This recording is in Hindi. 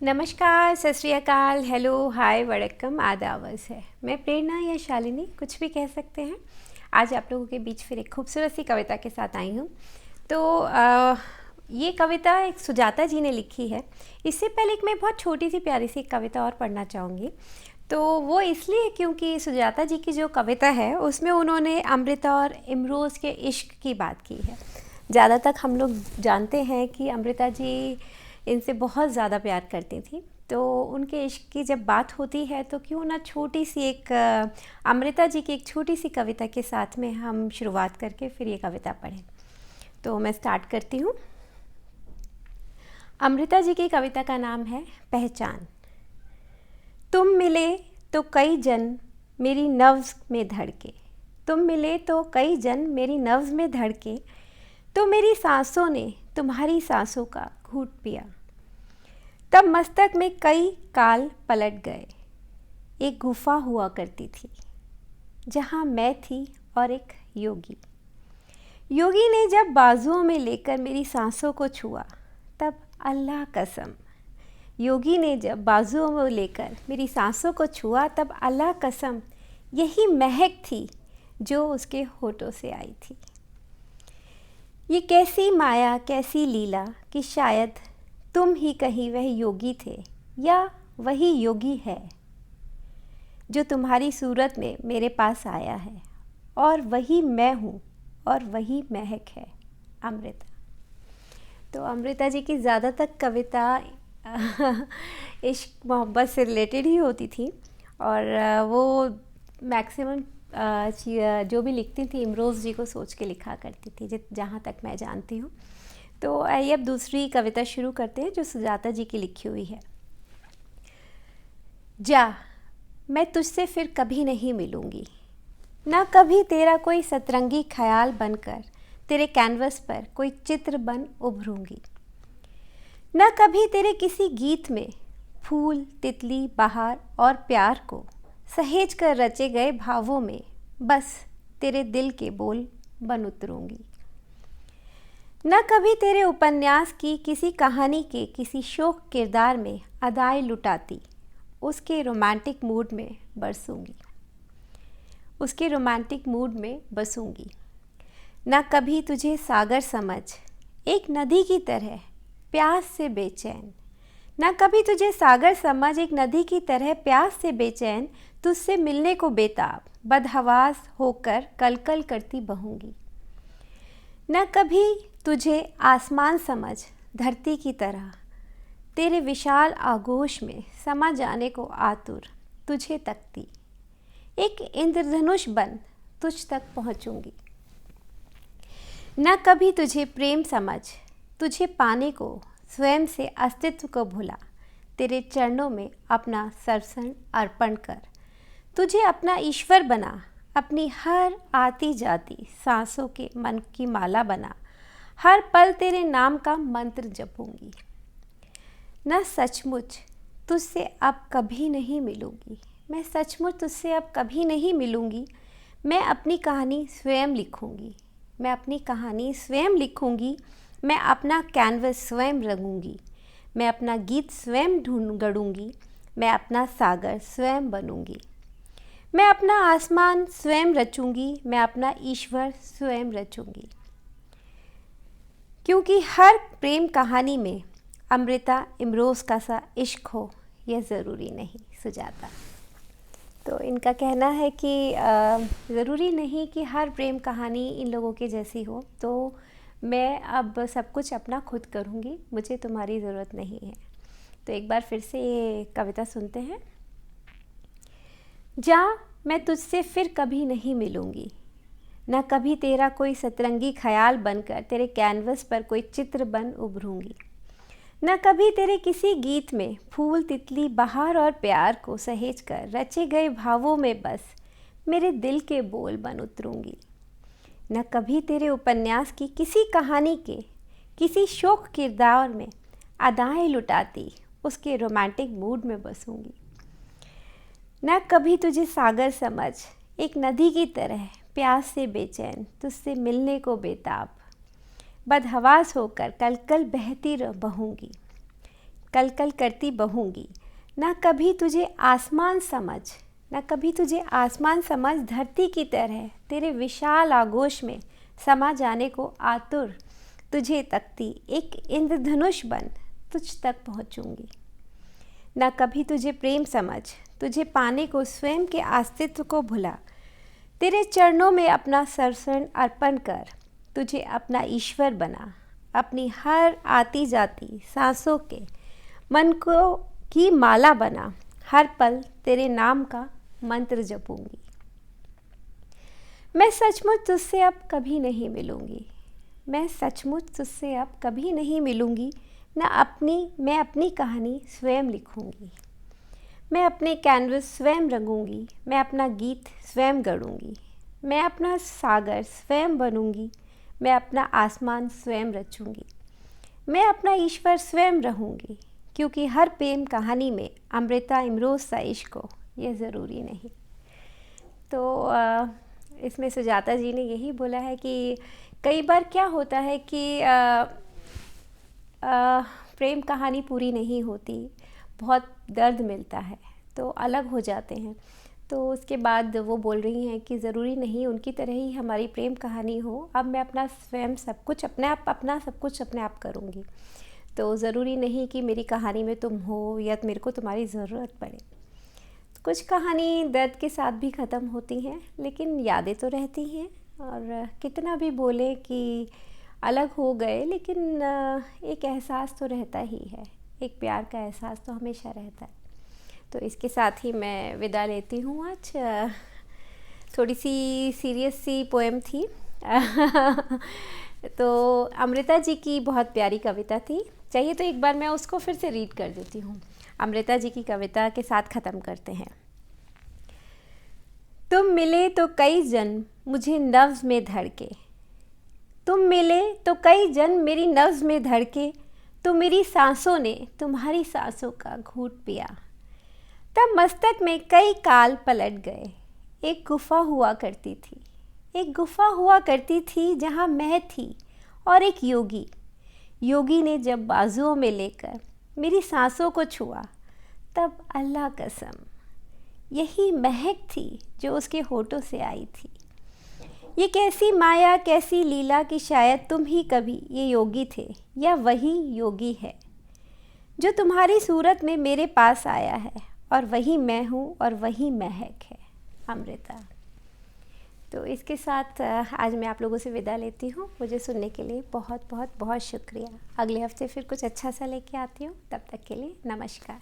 नमस्कार, सत श्री अकाल, हेलो, हाय, वड़क्कम, आदाब है। मैं प्रेरणा या शालिनी, कुछ भी कह सकते हैं। आज आप लोगों के बीच फिर एक खूबसूरत सी कविता के साथ आई हूँ। तो ये कविता एक सुजाता जी ने लिखी है। इससे पहले एक मैं बहुत छोटी सी प्यारी सी कविता और पढ़ना चाहूँगी। तो वो इसलिए क्योंकि सुजाता जी की जो कविता है उसमें उन्होंने अमृता और इमरोज़ के इश्क की बात की है। ज़्यादा तक हम लोग जानते हैं कि अमृता जी इनसे बहुत ज़्यादा प्यार करती थी। तो उनके इश्क की जब बात होती है तो क्यों ना छोटी सी एक अमृता जी की एक छोटी सी कविता के साथ में हम शुरुआत करके फिर ये कविता पढ़ें। तो मैं स्टार्ट करती हूँ। अमृता जी की कविता का नाम है पहचान। तुम मिले तो कई जन मेरी नब्ज़ में धड़के, तुम मिले तो कई जन मेरी नब्ज़ में धड़के, तो मेरी सांसों ने तुम्हारी सांसों का घूंट पिया। तब मस्तक में कई काल पलट गए। एक गुफा हुआ करती थी जहाँ मैं थी और एक योगी। योगी ने जब बाजुओं में लेकर मेरी सांसों को छुआ, तब अल्लाह कसम, योगी ने जब बाजुओं में लेकर मेरी सांसों को छुआ, तब अल्लाह कसम, यही महक थी जो उसके होठों से आई थी। ये कैसी माया, कैसी लीला कि शायद तुम ही कहीं वह योगी थे या वही योगी है जो तुम्हारी सूरत में मेरे पास आया है, और वही मैं हूँ और वही महक है अमृता। तो अमृता जी की ज़्यादातर कविता इश्क मोहब्बत से रिलेटेड ही होती थी, और वो मैक्सिमम जो भी लिखती थी इमरोज़ जी को सोच के लिखा करती थी, जहाँ तक मैं जानती हूँ। तो आइए अब दूसरी कविता शुरू करते हैं जो सुजाता जी की लिखी हुई है। जा, मैं तुझसे फिर कभी नहीं मिलूँगी, ना कभी तेरा कोई सतरंगी ख्याल बनकर तेरे कैनवस पर कोई चित्र बन उभरूँगी, ना कभी तेरे किसी गीत में फूल, तितली, बहार और प्यार को सहेज कर रचे गए भावों में बस तेरे दिल के बोल बन उतरूँगी, न कभी तेरे उपन्यास की किसी कहानी के किसी शोक किरदार में अदाएं लुटाती उसके रोमांटिक मूड में बरसूंगी, उसके रोमांटिक मूड में बसूंगी। न कभी तुझे सागर समझ एक नदी की तरह प्यास से बेचैन, न कभी तुझे सागर समझ एक नदी की तरह प्यास से बेचैन, तुझसे मिलने को बेताब बदहवास होकर कलकल करती बहूंगी। न कभी तुझे आसमान समझ धरती की तरह तेरे विशाल आगोश में समा जाने को आतुर तुझे तकती एक इंद्रधनुष बन तुझ तक पहुँचूंगी। न कभी तुझे प्रेम समझ तुझे पाने को स्वयं से अस्तित्व को भुला तेरे चरणों में अपना सर्वस्व अर्पण कर तुझे अपना ईश्वर बना, अपनी हर आती जाती सांसों के मन की माला बना, हर पल तेरे नाम का मंत्र जपूंगी। न सचमुच तुझसे अब कभी नहीं मिलूंगी, मैं सचमुच तुझसे अब कभी नहीं मिलूंगी, मैं अपनी कहानी स्वयं लिखूंगी, मैं अपनी कहानी स्वयं लिखूंगी, मैं अपना कैनवस स्वयं रंगूंगी, मैं अपना गीत स्वयं ढूंढ गढ़ूंगी, मैं अपना सागर स्वयं बनूंगी, मैं अपना आसमान स्वयं रचूंगी, मैं अपना ईश्वर स्वयं रचूंगी। क्योंकि हर प्रेम कहानी में अमृता इमरोज़ का सा इश्क हो यह ज़रूरी नहीं। सुजाता। तो इनका कहना है कि ज़रूरी नहीं कि हर प्रेम कहानी इन लोगों के जैसी हो, तो मैं अब सब कुछ अपना खुद करूँगी, मुझे तुम्हारी ज़रूरत नहीं है। तो एक बार फिर से ये कविता सुनते हैं। जा, मैं तुझसे फिर कभी नहीं मिलूँगी, न कभी तेरा कोई सतरंगी ख्याल बनकर तेरे कैनवस पर कोई चित्र बन उभरूँगी, न कभी तेरे किसी गीत में फूल, तितली, बहार और प्यार को सहेज कर रचे गए भावों में बस मेरे दिल के बोल बन उतरूँगी, न कभी तेरे उपन्यास की किसी कहानी के किसी शोक किरदार में अदाएं लुटाती उसके रोमांटिक मूड में बसूँगी, न कभी तुझे सागर समझ एक नदी की तरह प्यास से बेचैन तुझसे मिलने को बेताब बदहवास होकर कल कल बहती बहूँगी, कल कल करती बहूँगी। ना कभी तुझे आसमान समझ, ना कभी तुझे आसमान समझ, धरती की तरह तेरे विशाल आगोश में समा जाने को आतुर तुझे तकती, एक इंद्रधनुष बन तुझ तक पहुँचूँगी। ना कभी तुझे प्रेम समझ, तुझे पाने को स्वयं के अस्तित्व को भुला, तेरे चरणों में अपना सर्वस्व अर्पण कर तुझे अपना ईश्वर बना। अपनी हर आती जाती सांसों के मन को की माला बना, हर पल तेरे नाम का मंत्र जपूंगी। मैं सचमुच तुझसे अब कभी नहीं मिलूंगी, मैं सचमुच तुझसे अब कभी नहीं मिलूंगी। मैं अपनी कहानी स्वयं लिखूंगी, मैं अपने कैनवस स्वयं रंगूंगी, मैं अपना गीत स्वयं गढ़ूंगी, मैं अपना सागर स्वयं बनूंगी, मैं अपना आसमान स्वयं रचूंगी, मैं अपना ईश्वर स्वयं रहूंगी, क्योंकि हर प्रेम कहानी में अमृता इमरोज़ सा इश्क हो यह ज़रूरी नहीं। तो इसमें सुजाता जी ने यही बोला है कि कई बार क्या होता है कि प्रेम कहानी पूरी नहीं होती, बहुत दर्द मिलता है तो अलग हो जाते हैं। तो उसके बाद वो बोल रही हैं कि ज़रूरी नहीं उनकी तरह ही हमारी प्रेम कहानी हो, अब मैं अपना स्वयं सब कुछ अपना सब कुछ अपने आप करूँगी। तो ज़रूरी नहीं कि मेरी कहानी में तुम हो या मेरे को तुम्हारी ज़रूरत पड़े। कुछ कहानी दर्द के साथ भी ख़त्म होती हैं, लेकिन यादें तो रहती हैं, और कितना भी बोले कि अलग हो गए, लेकिन एक एहसास तो रहता ही है, एक प्यार का एहसास तो हमेशा रहता है। तो इसके साथ ही मैं विदा लेती हूँ। आज थोड़ी सी सीरियस सी पोएम थी तो अमृता जी की बहुत प्यारी कविता थी, चाहिए तो एक बार मैं उसको फिर से रीड कर देती हूँ। अमृता जी की कविता के साथ ख़त्म करते हैं। तुम मिले तो कई जन्म मुझे नब्ज़ में धड़के, तुम मिले तो कई जन्म मेरी नब्ज़ में धड़के, तो मेरी सांसों ने तुम्हारी सांसों का घूंट पिया। तब मस्तक में कई काल पलट गए, एक गुफा हुआ करती थी, एक गुफा हुआ करती थी जहाँ मैं थी और एक योगी। योगी ने जब बाजुओं में लेकर मेरी सांसों को छुआ, तब अल्लाह कसम यही महक थी जो उसके होठों से आई थी। ये कैसी माया कैसी लीला कि शायद तुम ही कभी ये योगी थे, या वही योगी है जो तुम्हारी सूरत में मेरे पास आया है, और वही मैं हूँ और वही महक है अमृता। तो इसके साथ आज मैं आप लोगों से विदा लेती हूँ। मुझे सुनने के लिए बहुत बहुत बहुत शुक्रिया। अगले हफ्ते फिर कुछ अच्छा सा लेके आती हूँ, तब तक के लिए नमस्कार।